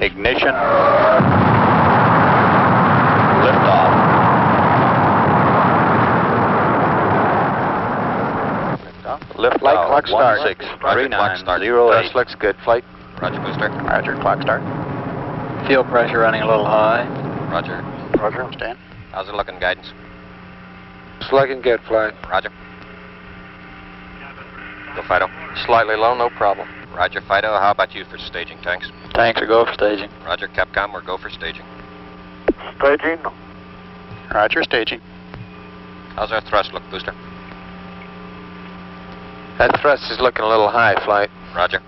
Ignition. Liftoff. Lift Flight clock start. 163908. Thrust looks good. Flight. Roger, booster. Roger, clock start. Fuel pressure running a little high. Roger. Roger. Stand. How's it looking, guidance? It's looking good, flight. Roger. Go, Fido. Slightly low, no problem. Roger, Fido. How about you for staging, tanks? Tanks are go for staging. Roger, Capcom, we're go for staging. Staging. Roger, staging. How's our thrust look, booster? That thrust is looking a little high, flight. Roger.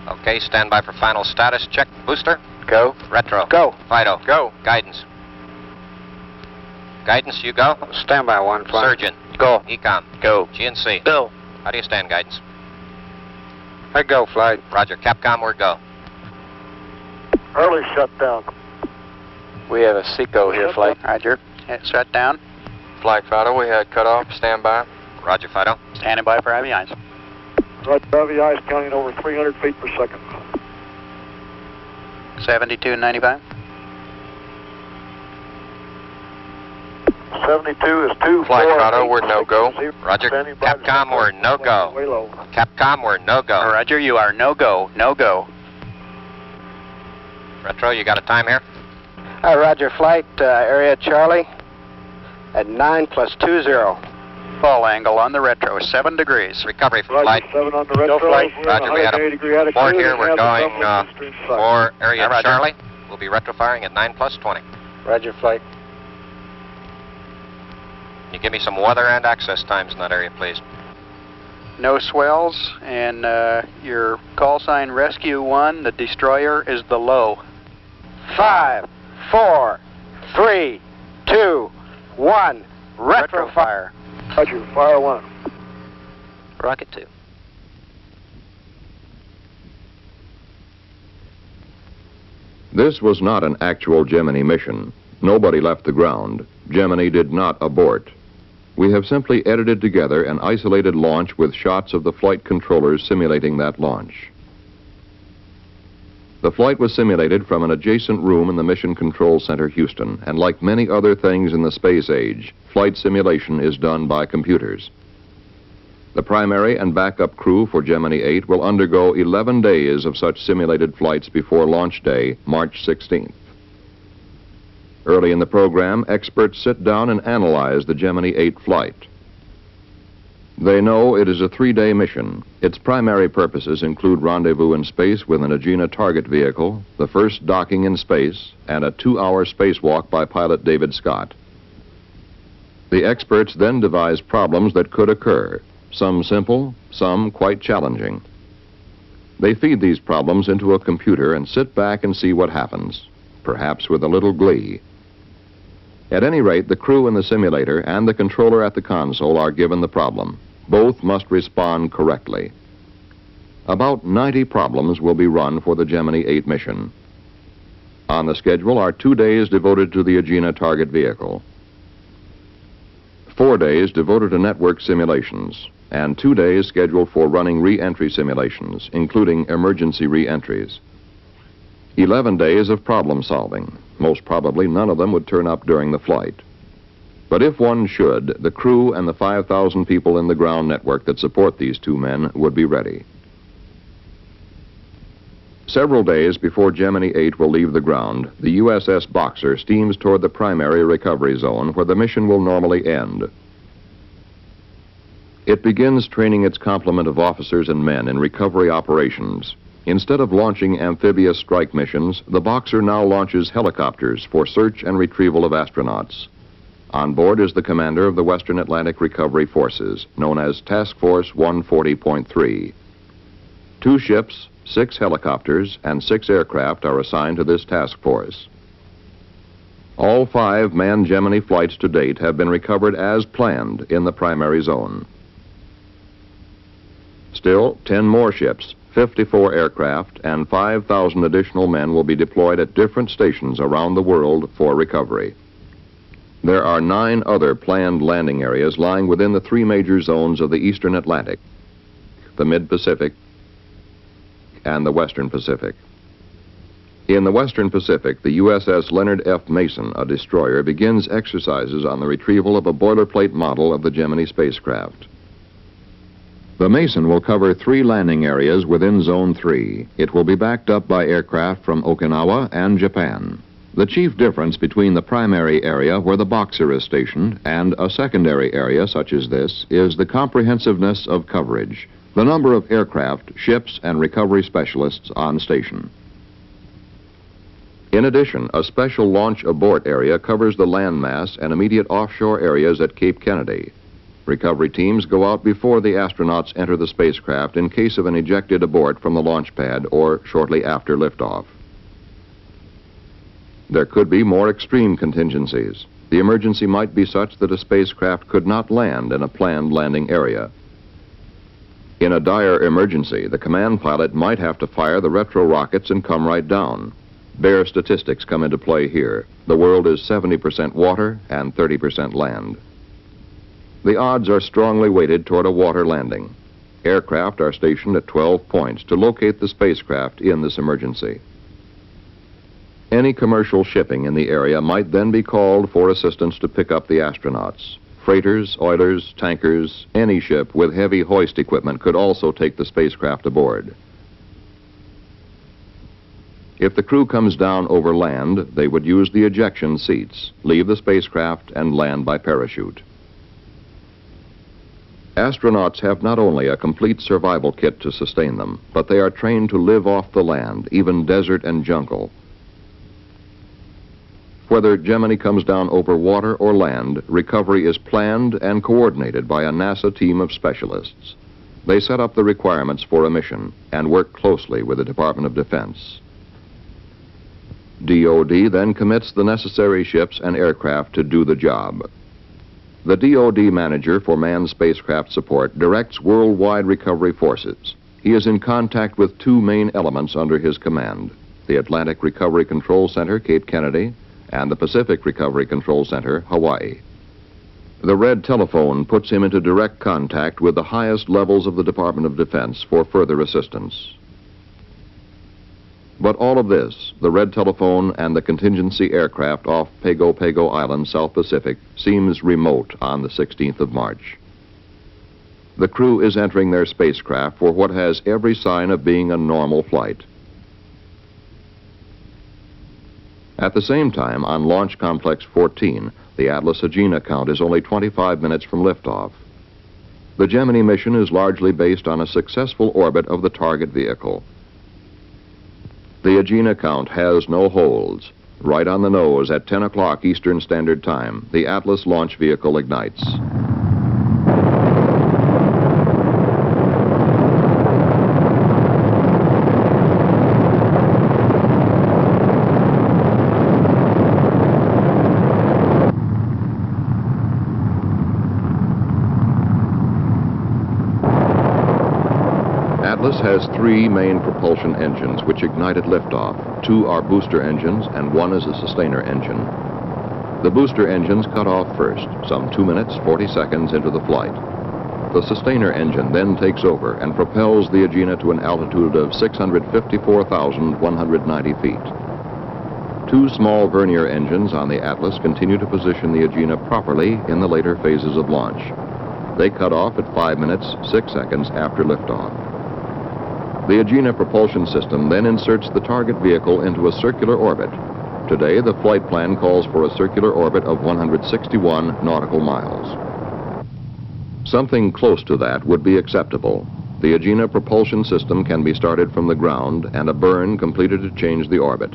Okay, stand by for final status check. Booster. Go. Retro. Go. Fido. Go. Guidance. Guidance, you go. Stand by one, flight. Surgeon. Go. Ecom. Go. GNC. Go. How do you stand, guidance? I go, flight. Roger, Capcom, we're go. Early shutdown. We have a Seco here, flight. Roger. Shut down. Flight Fido, we had cut off. Stand by. Roger, Fido. Standing by for IVIs. Roger, IVI is counting over 300 feet per second. 7295. 72 is 2. Flight Fido, we're no-go. Roger. Standing by. Capcom, we're no-go. Way low. Capcom, we're no-go. Roger, you are no-go. No-go. Retro, you got a time here? Roger, flight. Area Charlie at 9+20. Fall angle on the retro, 7 degrees. Recovery for Roger, flight. 7 on the retro. flight. We're Roger, on we had a 180-degree attitude more here. and We're have the going double eastern side. for area Roger. Charlie. We'll be retro firing at 9+20. Roger, flight. Can you give me some weather and access times in that area, please? No swells, and your call sign Rescue 1, the destroyer, is the low. 5, 4, 3, 2, 1. Retro fire. Roger, fire 1. Rocket 2. This was not an actual Gemini mission. Nobody left the ground. Gemini did not abort. We have simply edited together an isolated launch with shots of the flight controllers simulating that launch. The flight was simulated from an adjacent room in the Mission Control Center, Houston, and like many other things in the space age, flight simulation is done by computers. The primary and backup crew for Gemini 8 will undergo 11 days of such simulated flights before launch day, March 16th. Early in the program, experts sit down and analyze the Gemini 8 flight. They know it is a 3-day mission. Its primary purposes include rendezvous in space with an Agena target vehicle, the first docking in space, and a 2-hour spacewalk by pilot David Scott. The experts then devise problems that could occur, some simple, some quite challenging. They feed these problems into a computer and sit back and see what happens, perhaps with a little glee. At any rate, the crew in the simulator and the controller at the console are given the problem. Both must respond correctly. About 90 problems will be run for the Gemini 8 mission. On the schedule are 2 days devoted to the Agena target vehicle, 4 days devoted to network simulations, and 2 days scheduled for running re-entry simulations, including emergency re-entries. 11 days of problem solving. Most probably none of them would turn up during the flight. But if one should, the crew and the 5,000 people in the ground network that support these 2 men would be ready. Several days before Gemini 8 will leave the ground, the USS Boxer steams toward the primary recovery zone where the mission will normally end. It begins training its complement of officers and men in recovery operations. Instead of launching amphibious strike missions, the Boxer now launches helicopters for search and retrieval of astronauts. On board is the commander of the Western Atlantic Recovery Forces, known as Task Force 140.3. 2 ships, 6 helicopters, and 6 aircraft are assigned to this task force. All 5 manned Gemini flights to date have been recovered as planned in the primary zone. Still, 10 more ships, 54 aircraft, and 5,000 additional men will be deployed at different stations around the world for recovery. There are 9 other planned landing areas lying within the 3 major zones of the Eastern Atlantic, the Mid-Pacific, and the Western Pacific. In the Western Pacific, the USS Leonard F. Mason, a destroyer, begins exercises on the retrieval of a boilerplate model of the Gemini spacecraft. The Mason will cover 3 landing areas within Zone 3. It will be backed up by aircraft from Okinawa and Japan. The chief difference between the primary area where the Boxer is stationed and a secondary area such as this is the comprehensiveness of coverage, the number of aircraft, ships, and recovery specialists on station. In addition, a special launch abort area covers the landmass and immediate offshore areas at Cape Kennedy. Recovery teams go out before the astronauts enter the spacecraft in case of an ejected abort from the launch pad or shortly after liftoff. There could be more extreme contingencies. The emergency might be such that a spacecraft could not land in a planned landing area. In a dire emergency, the command pilot might have to fire the retro rockets and come right down. Bare statistics come into play here. The world is 70% water and 30% land. The odds are strongly weighted toward a water landing. Aircraft are stationed at 12 points to locate the spacecraft in this emergency. Any commercial shipping in the area might then be called for assistance to pick up the astronauts. Freighters, oilers, tankers, any ship with heavy hoist equipment could also take the spacecraft aboard. If the crew comes down over land, they would use the ejection seats, leave the spacecraft, and land by parachute. Astronauts have not only a complete survival kit to sustain them, but they are trained to live off the land, even desert and jungle. Whether Gemini comes down over water or land, recovery is planned and coordinated by a NASA team of specialists. They set up the requirements for a mission and work closely with the Department of Defense. DoD then commits the necessary ships and aircraft to do the job. The DoD manager for manned spacecraft support directs worldwide recovery forces. He is in contact with 2 main elements under his command: the Atlantic Recovery Control Center, Cape Kennedy, and the Pacific Recovery Control Center, Hawaii. The red telephone puts him into direct contact with the highest levels of the Department of Defense for further assistance. But all of this, the red telephone and the contingency aircraft off Pago Pago Island, South Pacific, seems remote on the 16th of March. The crew is entering their spacecraft for what has every sign of being a normal flight. At the same time, on Launch Complex 14, the Atlas Agena count is only 25 minutes from liftoff. The Gemini mission is largely based on a successful orbit of the target vehicle. The Agena count has no holds. Right on the nose at 10 o'clock Eastern Standard Time, the Atlas launch vehicle ignites. Atlas has 3 main propulsion engines which ignite at liftoff. 2 are booster engines and 1 is a sustainer engine. The booster engines cut off first, some 2 minutes, 40 seconds into the flight. The sustainer engine then takes over and propels the Agena to an altitude of 654,190 feet. 2 small vernier engines on the Atlas continue to position the Agena properly in the later phases of launch. They cut off at 5 minutes, 6 seconds after liftoff. The Agena propulsion system then inserts the target vehicle into a circular orbit. Today, the flight plan calls for a circular orbit of 161 nautical miles. Something close to that would be acceptable. The Agena propulsion system can be started from the ground and a burn completed to change the orbit.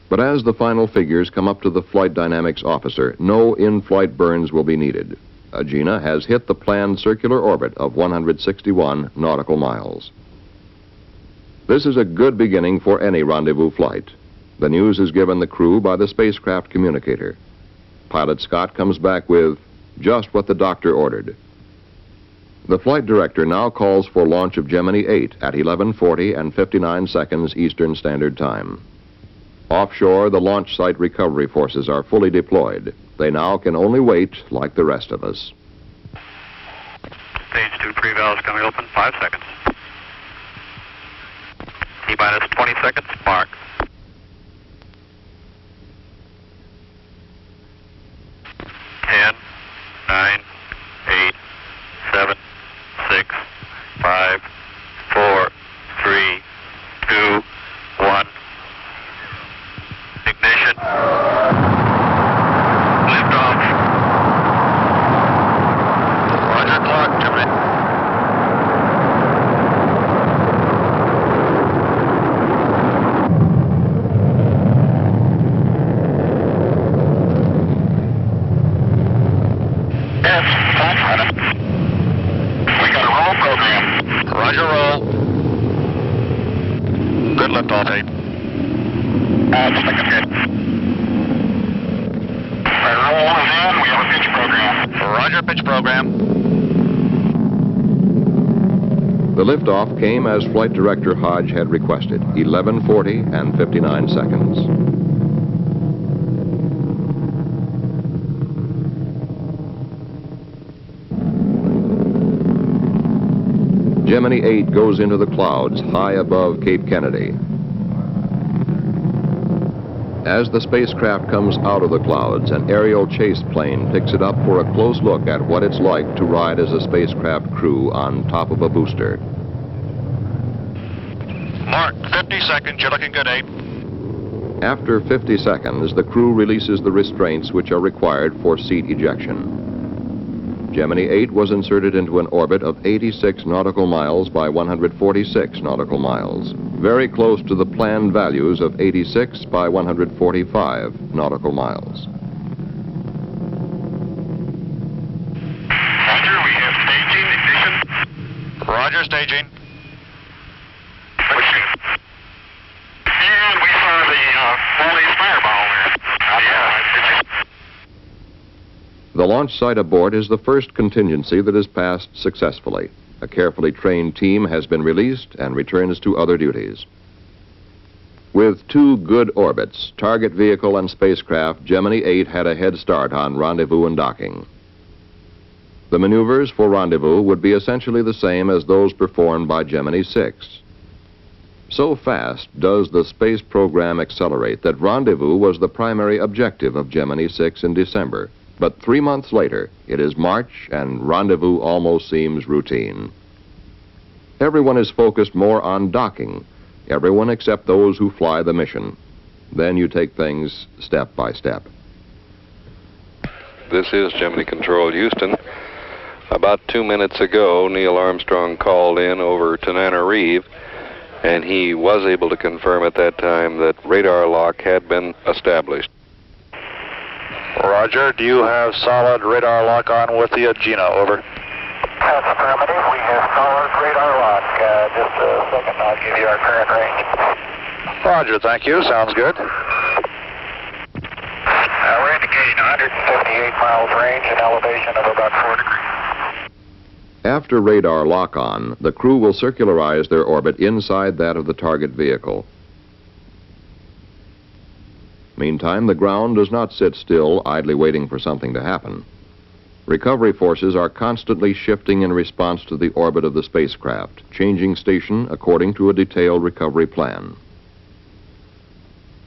But as the final figures come up to the flight dynamics officer, no in-flight burns will be needed. Agena has hit the planned circular orbit of 161 nautical miles. This is a good beginning for any rendezvous flight. The news is given the crew by the spacecraft communicator. Pilot Scott comes back with just what the doctor ordered. The flight director now calls for launch of Gemini 8 at 11:40 and 59 seconds Eastern Standard Time. Offshore, the launch site recovery forces are fully deployed. They now can only wait like the rest of us. Stage 2 pre-valves coming open, 5 seconds. T-minus 20 seconds, mark. 10, 9, 8, 7, 6, 5, 4, 3, 2, 1. Ignition. Liftoff. Roger, clock, Gemini. Roger, roll. Good liftoff, 8. Second good. Roll is in. We have a pitch program. Roger, pitch program. The liftoff came as Flight Director Hodge had requested, 11:40 and 59 seconds. Gemini 8 goes into the clouds high above Cape Kennedy. As the spacecraft comes out of the clouds, an aerial chase plane picks it up for a close look at what it's like to ride as a spacecraft crew on top of a booster. Mark, 50 seconds. You're looking good, 8. After 50 seconds, the crew releases the restraints which are required for seat ejection. Gemini 8 was inserted into an orbit of 86 nautical miles by 146 nautical miles, very close to the planned values of 86 by 145 nautical miles. Roger, we have staging, ignition. Roger, staging. And we saw the Wally's fireball there. Yeah. The launch site aboard is the first contingency that is passed successfully. A carefully trained team has been released and returns to other duties. With 2 good orbits, target vehicle and spacecraft, Gemini 8 had a head start on rendezvous and docking. The maneuvers for rendezvous would be essentially the same as those performed by Gemini 6. So fast does the space program accelerate that rendezvous was the primary objective of Gemini 6 in December. But 3 months later, it is March, and rendezvous almost seems routine. Everyone is focused more on docking, everyone except those who fly the mission. Then you take things step by step. This is Gemini Control Houston. About 2 minutes ago, Neil Armstrong called in over Tananarive, and he was able to confirm at that time that radar lock had been established. Roger, do you have solid radar lock on with the Gina? Over. That's affirmative. We have solid radar lock. Just a second, I'll give you our current range. Roger, thank you. Sounds good. We're indicating 178 miles range and elevation of about 4 degrees. After radar lock-on, the crew will circularize their orbit inside that of the target vehicle. Meantime, the ground does not sit still, idly waiting for something to happen. Recovery forces are constantly shifting in response to the orbit of the spacecraft, changing station according to a detailed recovery plan.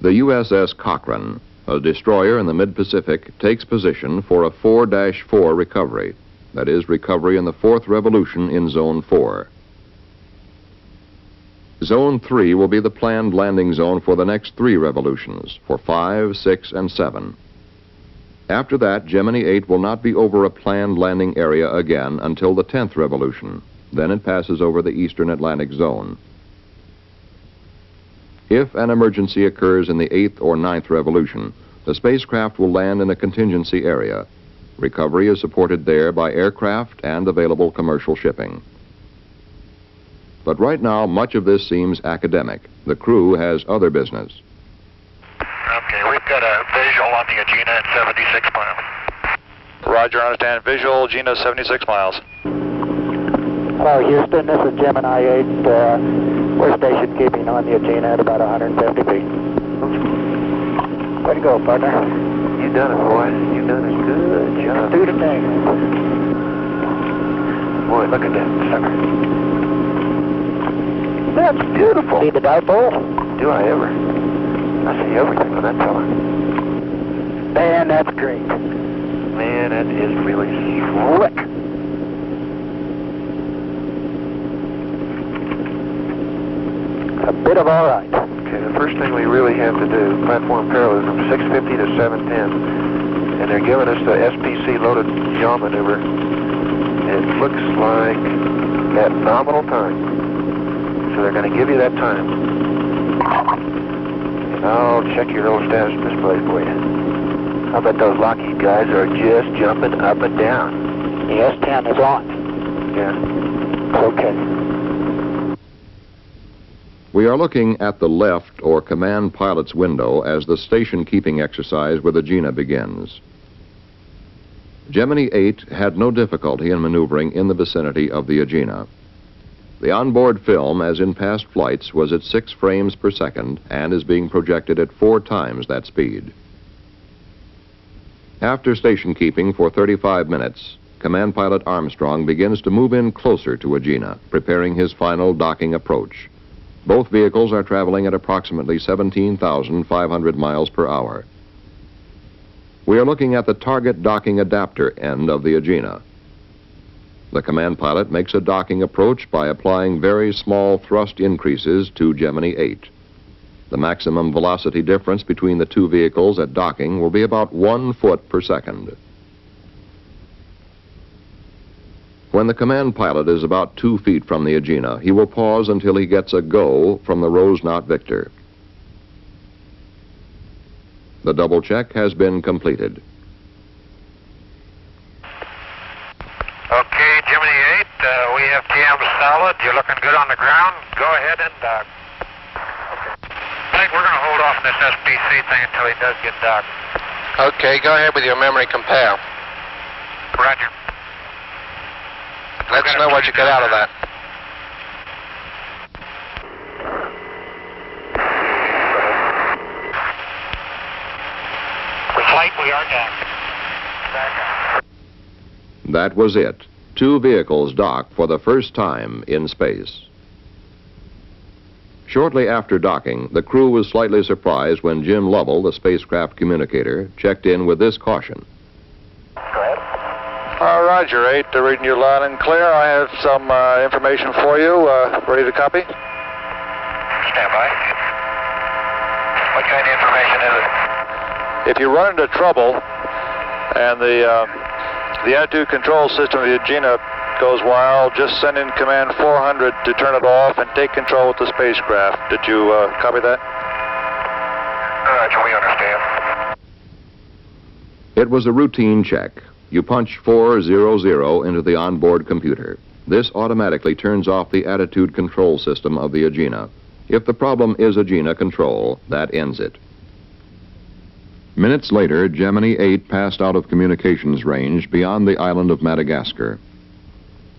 The USS Cochrane, a destroyer in the mid-Pacific, takes position for a 4-4 recovery. That is, recovery in the 4th revolution in Zone 4. Zone 3 will be the planned landing zone for the next 3 revolutions, for 5, 6, and 7. After that, Gemini 8 will not be over a planned landing area again until the 10th revolution. Then it passes over the eastern Atlantic zone. If an emergency occurs in the 8th or 9th revolution, the spacecraft will land in a contingency area. Recovery is supported there by aircraft and available commercial shipping. But right now, much of this seems academic. The crew has other business. Okay, we've got a visual on the Gina at 76 miles. Roger, understand. Visual, Gina, 76 miles. Hello, Houston. This is Gemini 8. We're station keeping on the Gina at about 150 feet. Way to go, partner. You done it, boy. You done a good job. Do the thing. Boy, look at that sucker. That's beautiful. See the dipole? Do I ever? I see everything on that fella. Man, that's great. Man, that is really slick. A bit of all right. Okay, the first thing we really have to do, platform parallelism, 650 to 710. And they're giving us the SPC loaded yaw maneuver. It looks like at nominal time. So they're going to give you that time. And I'll check your little status display for you. I bet those Lockheed guys are just jumping up and down. The S10 is on. Yeah. Okay. We are looking at the left or command pilot's window as the station keeping exercise with Agena begins. Gemini 8 had no difficulty in maneuvering in the vicinity of the Agena. The onboard film, as in past flights, was at 6 frames per second and is being projected at 4 times that speed. After station keeping for 35 minutes, Command Pilot Armstrong begins to move in closer to Agena, preparing his final docking approach. Both vehicles are traveling at approximately 17,500 miles per hour. We are looking at the target docking adapter end of the Agena. The command pilot makes a docking approach by applying very small thrust increases to Gemini 8. The maximum velocity difference between the two vehicles at docking will be about 1 foot per second. When the command pilot is about 2 feet from the Agena, he will pause until he gets a go from the Rose-Knot Victor. The double check has been completed. Okay, Gemini 8, we have TM solid. You're looking good on the ground. Go ahead and dock. I think we're going to hold off on this SPC thing until he does get docked. Okay, go ahead with your memory compare. Roger. Let's know what you get out of that. Flight, we are docked. That was it. 2 vehicles docked for the first time in space. Shortly after docking, the crew was slightly surprised when Jim Lovell, the spacecraft communicator, checked in with this caution. Roger, 8, reading you loud and clear. I have some information for you. Ready to copy? Stand by. What kind of information is it? If you run into trouble and the attitude control system of the Agena goes wild, just send in command 400 to turn it off and take control with the spacecraft. Did you copy that? Roger, we understand. It was a routine check. You punch 400 into the onboard computer. This automatically turns off the attitude control system of the Agena. If the problem is Agena control, that ends it. Minutes later, Gemini 8 passed out of communications range beyond the island of Madagascar.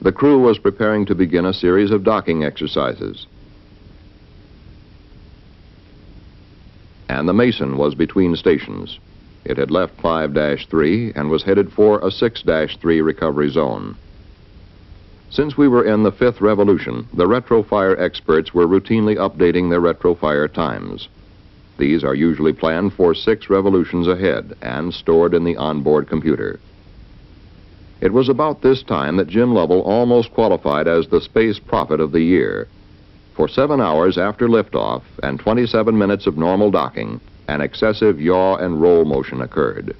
The crew was preparing to begin a series of docking exercises. And the Mason was between stations. It had left 5-3 and was headed for a 6-3 recovery zone. Since we were in the 5th revolution, the retrofire experts were routinely updating their retrofire times. These are usually planned for 6 revolutions ahead and stored in the onboard computer. It was about this time that Jim Lovell almost qualified as the space prophet of the year. For 7 hours after liftoff and 27 minutes of normal docking, an excessive yaw and roll motion occurred.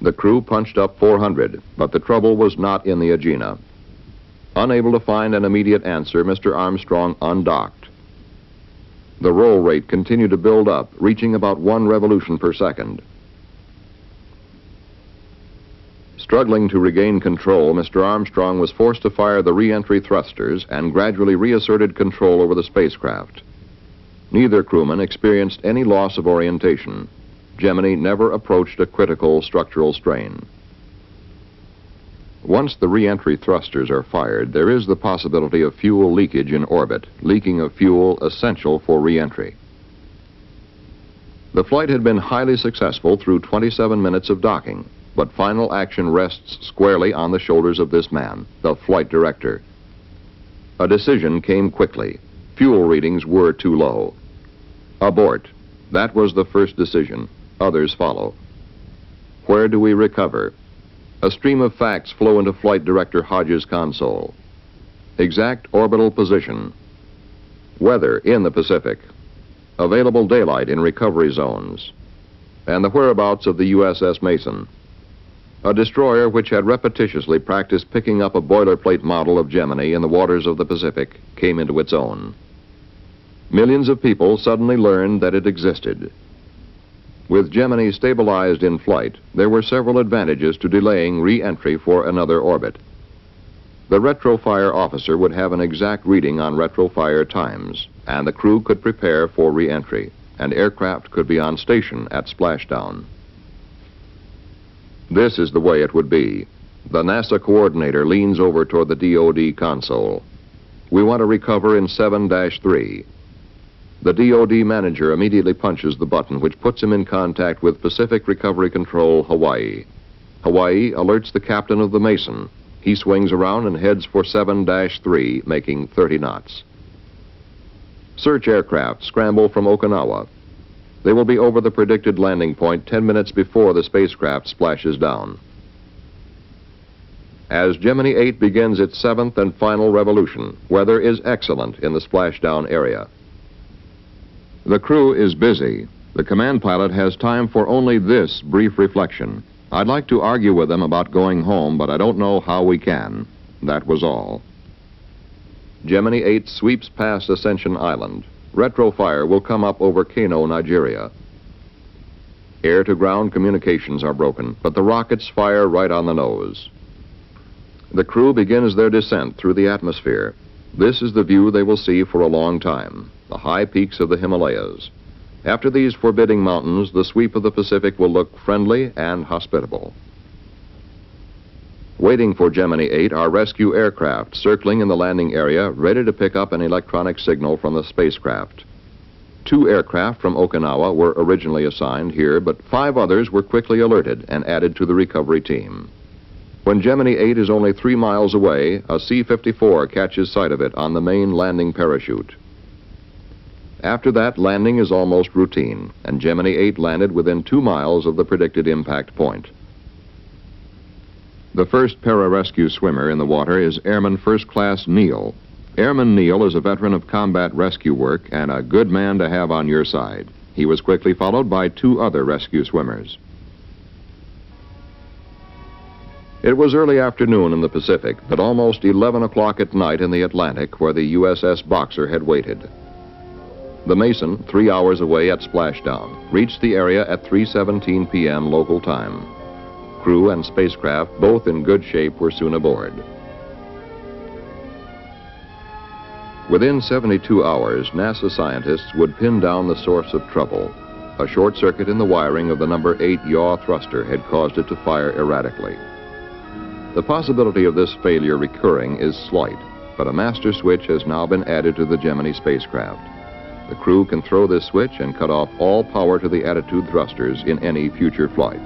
The crew punched up 400, but the trouble was not in the Agena. Unable to find an immediate answer, Mr. Armstrong undocked. The roll rate continued to build up, reaching about 1 revolution per second. Struggling to regain control, Mr. Armstrong was forced to fire the re-entry thrusters and gradually reasserted control over the spacecraft. Neither crewman experienced any loss of orientation. Gemini never approached a critical structural strain. Once the re-entry thrusters are fired, there is the possibility of fuel leakage in orbit, leaking of fuel essential for re-entry. The flight had been highly successful through 27 minutes of docking, but final action rests squarely on the shoulders of this man, the flight director. A decision came quickly. Fuel readings were too low. Abort. That was the first decision. Others follow. Where do we recover? A stream of facts flow into Flight Director Hodges' console. Exact orbital position. Weather in the Pacific. Available daylight in recovery zones. And the whereabouts of the USS Mason. A destroyer which had repetitiously practiced picking up a boilerplate model of Gemini in the waters of the Pacific came into its own. Millions of people suddenly learned that it existed. With Gemini stabilized in flight, there were several advantages to delaying re-entry for another orbit. The retrofire officer would have an exact reading on retrofire times, and the crew could prepare for re-entry, and aircraft could be on station at splashdown. This is the way it would be. The NASA coordinator leans over toward the DoD console. We want to recover in 7-3. The DoD manager immediately punches the button which puts him in contact with Pacific Recovery Control, Hawaii. Hawaii alerts the captain of the Mason. He swings around and heads for 7-3, making 30 knots. Search aircraft scramble from Okinawa. They will be over the predicted landing point 10 minutes before the spacecraft splashes down. As Gemini 8 begins its 7th and final revolution, weather is excellent in the splashdown area. The crew is busy. The command pilot has time for only this brief reflection. I'd like to argue with them about going home, but I don't know how we can. That was all. Gemini 8 sweeps past Ascension Island. Retrofire will come up over Kano, Nigeria. Air-to-ground communications are broken, but the rockets fire right on the nose. The crew begins their descent through the atmosphere. This is the view they will see for a long time, the high peaks of the Himalayas. After these forbidding mountains, the sweep of the Pacific will look friendly and hospitable. Waiting for Gemini 8 are rescue aircraft circling in the landing area, ready to pick up an electronic signal from the spacecraft. 2 aircraft from Okinawa were originally assigned here, but 5 others were quickly alerted and added to the recovery team. When Gemini 8 is only 3 miles away, a C-54 catches sight of it on the main landing parachute. After that, landing is almost routine, and Gemini 8 landed within 2 miles of the predicted impact point. The first pararescue swimmer in the water is Airman First Class Neal. Airman Neal is a veteran of combat rescue work and a good man to have on your side. He was quickly followed by 2 other rescue swimmers. It was early afternoon in the Pacific, but almost 11 o'clock at night in the Atlantic, where the USS Boxer had waited. The Mason, 3 hours away at splashdown, reached the area at 3:17 p.m. local time. Crew and spacecraft, both in good shape, were soon aboard. Within 72 hours, NASA scientists would pin down the source of trouble. A short circuit in the wiring of the number 8 yaw thruster had caused it to fire erratically. The possibility of this failure recurring is slight, but a master switch has now been added to the Gemini spacecraft. The crew can throw this switch and cut off all power to the attitude thrusters in any future flight.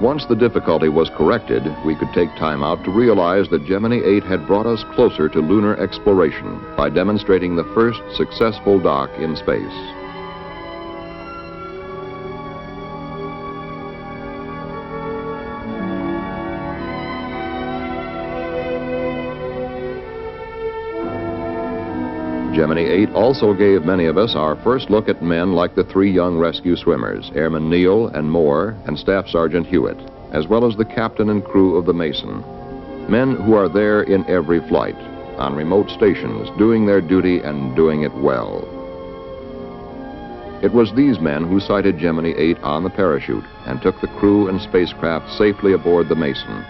Once the difficulty was corrected, we could take time out to realize that Gemini 8 had brought us closer to lunar exploration by demonstrating the first successful dock in space. Gemini 8 also gave many of us our first look at men like the 3 young rescue swimmers, Airman Neal and Moore and Staff Sergeant Hewitt, as well as the captain and crew of the Mason. Men who are there in every flight, on remote stations, doing their duty and doing it well. It was these men who sighted Gemini 8 on the parachute and took the crew and spacecraft safely aboard the Mason.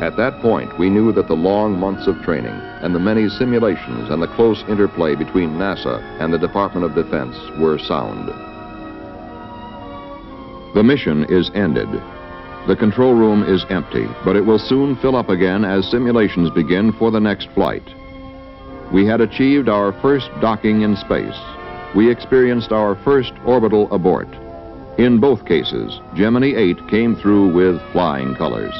At that point, we knew that the long months of training and the many simulations and the close interplay between NASA and the Department of Defense were sound. The mission is ended. The control room is empty, but it will soon fill up again as simulations begin for the next flight. We had achieved our first docking in space. We experienced our first orbital abort. In both cases, Gemini 8 came through with flying colors.